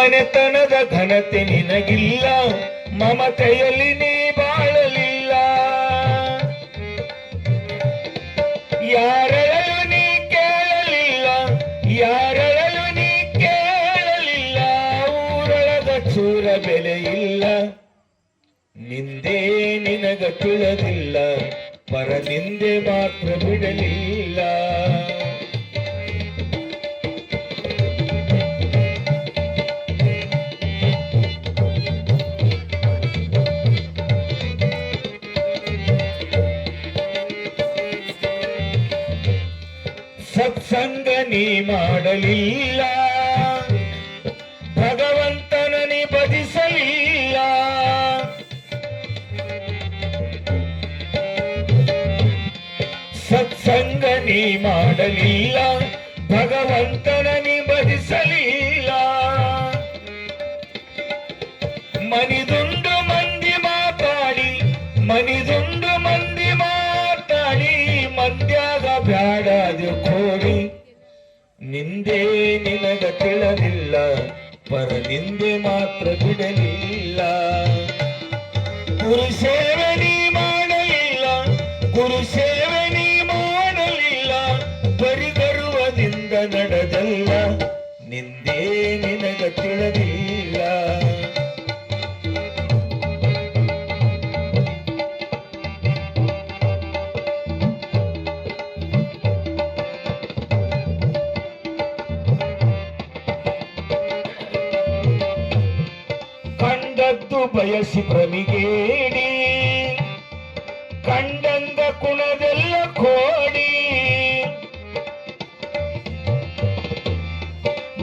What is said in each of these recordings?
ಮನೆತನದ ಘನತೆ ನಿನಗಿಲ್ಲ, ಮಮತೆಯಲ್ಲಿ ನೀ ಬಾಳಲಿಲ್ಲ. ಯಾರಳಲು ನೀ ಕೇಳಲಿಲ್ಲ, ಯಾರಳಲು ನೀ ಕೇಳಲಿಲ್ಲ. ಊರೊಳಗ ಚೂರ ಬೆಲೆ ಇಲ್ಲ, ನಿಂದೆ ನಿನಗ ತಿಳಿದಿಲ್ಲ. ಪರ ನಿಂದೆ ಮಾತ್ರ ಬಿಡಲಿಲ್ಲ. ಸತ್ಸಂಗ ನೀ ಮಾಡಲಿಲ್ಲ, ಭಗವಂತನ ನೀ ಭಜಿಸಲಿಲ್ಲ. ಸತ್ಸಂಗ ನೀ ಮಾಡಲಿಲ್ಲ, ಭಗವಂತನ ನೀ ಭಜಿಸಲಿಲ್ಲ. ಮನಿದುಂಡು ಮಂದಿ ಮಾತಾಡಿ, ಮನಿದುಂಡು ಮಂದಿ ಮಾತಾಡಿ, ಮಂದ್ಯಾಗ ಬ್ಯಾಡದು ಕೋಡಿ. ನಿಂದೆ ನಿನಗ ತಿಳಿದಿಲ್ಲ, ಪರ ನಿಂದೆ ಮಾತ್ರ ಬಿಡಲಿಲ್ಲ. ಗುರು ಸೇವೆ ನೀ ಮಾಡಲಿಲ್ಲ, ಗುರು ಸೇವೆ ನೀ ಮಾಡಲಿಲ್ಲ. ಬರಿ ಗರ್ವದಿಂದ ನಡೆದಲ್ಲ, ನಿಂದೆ ನಿನಗ ತಿಳಿದಿಲ್ಲ. ಕಂಡದ್ದು ಬಯಸಿ ಭ್ರಮಿಗೇಡಿ, ಕಂಡಂದ ಕುಣದೆಲ್ಲ ಕೋಡಿ.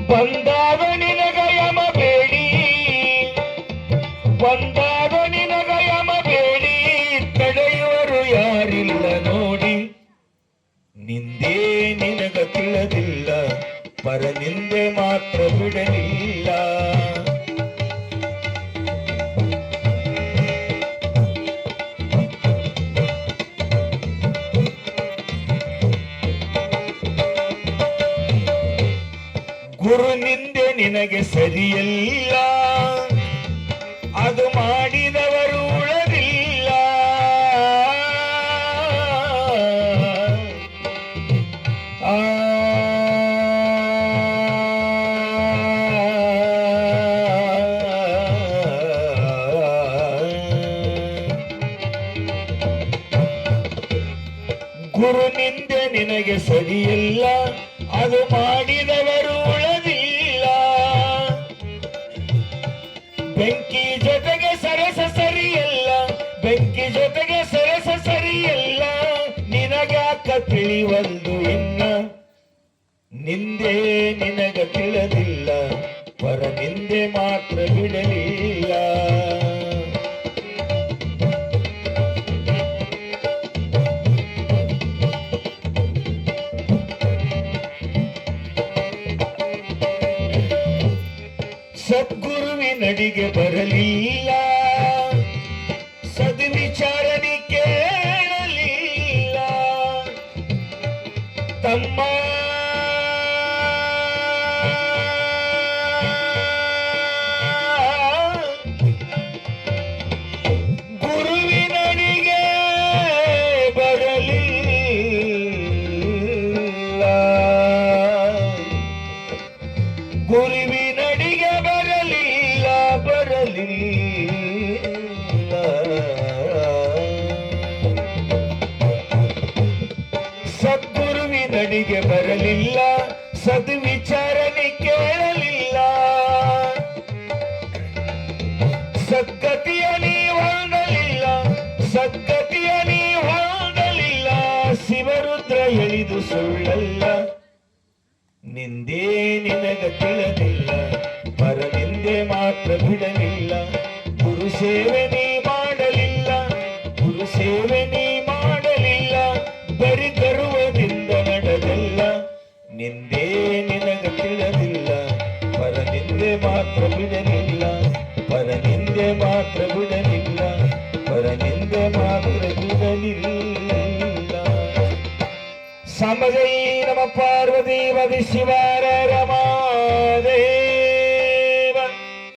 ಬಂದಾಗ ನಿನಗ ಯಮ ಬೇಡಿ, ಬಂದಾಗ ನಿನಗ ಯಮ ಬೇಡಿ. ತಡೆಯುವರು ಯಾರಿಲ್ಲ ನೋಡಿ, ನಿಂದೇ ನಿನಗ ತಿಳಿದಿಲ್ಲ. ಪರ ನಿಂದೆ ಮಾತ್ರ ಬಿಡಲಿಲ್ಲ. ಗುರು ನಿಂದೆ ನಿನಗೆ ಸರಿಯಲ್ಲ, ಅದು ಮಾಡಿದವರು ಉಳದಿಲ್ಲ. ಗುರು ನಿಂದೆ ನಿನಗೆ ಸರಿಯಲ್ಲ, ಅದು ಮಾಡಿದವರು ಉಳದಿಲ್ಲ. ಬೆಂಕಿ ಜೊತೆಗೆ ಸರಸ ಸರಿಯಲ್ಲ, ಬೆಂಕಿ ಜೊತೆಗೆ ಸರಸ ಸರಿಯಲ್ಲ. ನಿನಗ್ಯಾಕ ತಿಳಿವಲ್ದು ಇನ್ನ, ನಿಂದೆ ನಿನಗ ತಿಳಿದಿಲ್ಲ. ಪರ ನಿಂದೆ ಮಾತ್ರ ಬಿಡಲಿಲ್ಲ. ಸದ್ಗುರುವಿನಡಿಗೆ ಬರಲಿಲ್ಲ, ಸದ್ವಿಚಾರಣೆ ಕೇಳಲಿಲ್ಲ. ತಮ್ಮ ಗುರುವಿನಡಿಗೆ ಬರಲಿಲ್ಲ, ಗುರುವಿನಡಿಗೆ ಬರಲಿಲ್ಲ. ಸದ್ಗುರುವಿನಡಿಗೆ ಬರಲಿಲ್ಲ, ಸದ್ವಿಚಾರಣೆ ಕೇಳಲಿಲ್ಲ. ಸದ್ಗತಿಯ ನೀ ಹೊಂದಲಿಲ್ಲ, ಸದ್ಗತಿಯ ನೀ ಹೊಂದಲಿಲ್ಲ. ಶಿವರುದ್ರ ಎಳಿದು ಸುಳ್ಳಲ್ಲ, ನಿಂದೇ ನಿನಗ ತಿಳಿದಿಲ್ಲ. ಪರ ನಿಂದೆ ಮಾತ್ರ ಬಿಡಲಿಲ್ಲ. ಗುರು ಸೇವೆ ನೀ ಮಾಡಲಿಲ್ಲ, ಗುರು ಸೇವೆ ನೀ ಮಾಡಲಿಲ್ಲ. ಬರಿ ಗರ್ವದಿಂದ ನಡೆದಲ್ಲ, ನಿಂದೇ ನಿನಗ ತಿಳಿದಿಲ್ಲ. ಪರ ನಿಂದೆ ಮಾತ್ರ ಬಿಡಲಿಲ್ಲ.